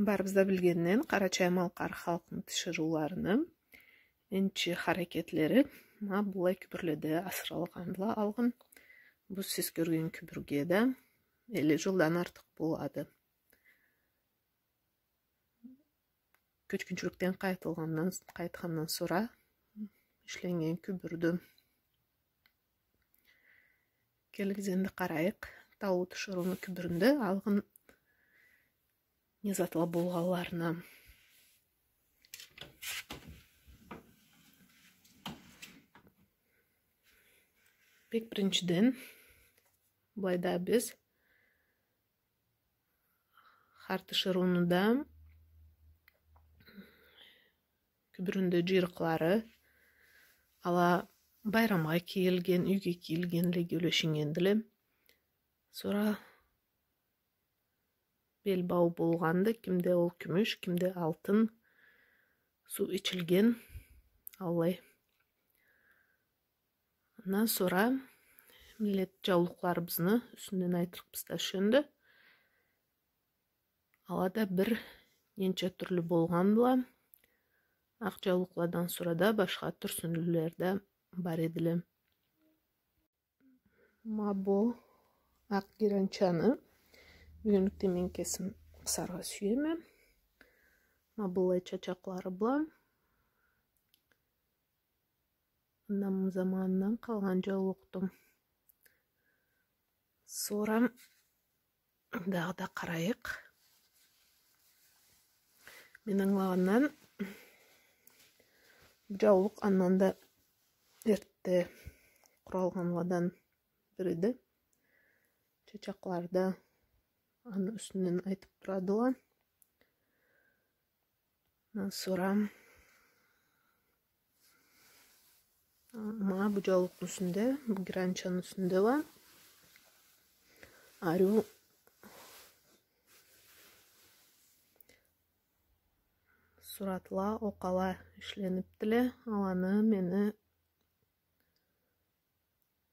Барыбызда билгенден Кара Чаймалкар халкынын тышырууларынын энчи харакетлери булай күбүрлөдө асыралгандыла алгын. Бул сиз көргөн күбүргө да 50 жылдан артык болду. Көчкүнчүлүктөн кайткандан sonra ишленген күбүрдү келгизенди карайык. Талуу тышыруунун күбүрүндө алгын не затла болганларына. Бек биринчиден Байда биз хар тышыруунда күбүрүндө жыйрыклары ала байрамга кийилген, үйгө кийилген эле көлөшүнгөн деле. Sonra бел бау болгонду, кимде ол күмүш, кимде алтын, суу ичилген алай. Андан sonra милlet жаулукларыбызны үстүнөн айтыркпыз да ошондо. Алада бир нече түрлүү болгондула. Ак жаулуклардан sonra да башка түрсүндүүлөр да бар эдиле. Бул ак гиранчаны бүгүнкү мен кесим кысарга сүйөм. Булай чачаклары була. Андан заманынан калган жаулуктум. Sonra дагы да карайык. Мен аңлагандан жаулук андан да эрте куралганlardan бириди. Чачакларда анын үстүнөн айтып турадыла. Андан sonra бул жаулуктун үстүндө, бул гиранчанын үстүндө бар. Ару суратла окала ишлениптиле. Аланы мени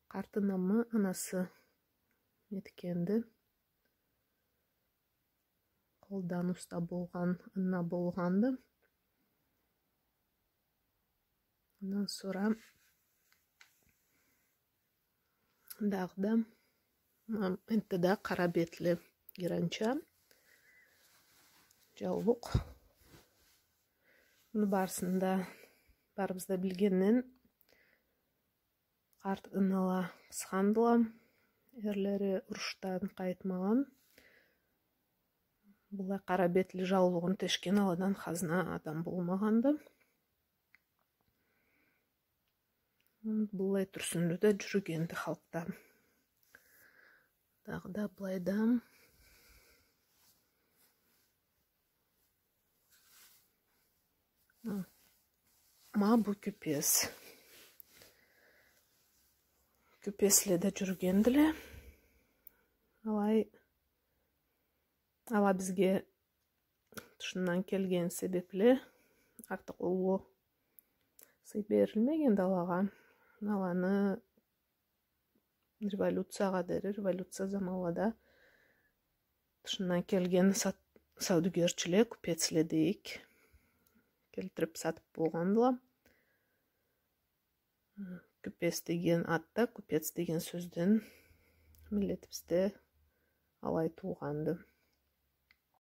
картынамы анасы эткенди. Колдан уста болгон, ына болгонду. Андан sonra дагы да энте да кара бетли гиранча жаулук. Муну барыбызда билгенден карт ынала кыскандыла. Эрлери уруштан кайтмаган. Булай кара бетли жаулугун тешкен аладан казына адам болмаганды. Булай түрсүндүү да жүргөндү халкта. Дагы да булайда бул күпес. Күпесле да жүргөндүле. Ала бизге тышынан келген себепле артык улуу сый берилмеген далага. Аланы революция заманында тышынан келген саудагерчилер, күпецлер дейик, келтирип сатып болгондула. Күпес деген атта, күпец деген сөздөн миллетибизде алай тууганды.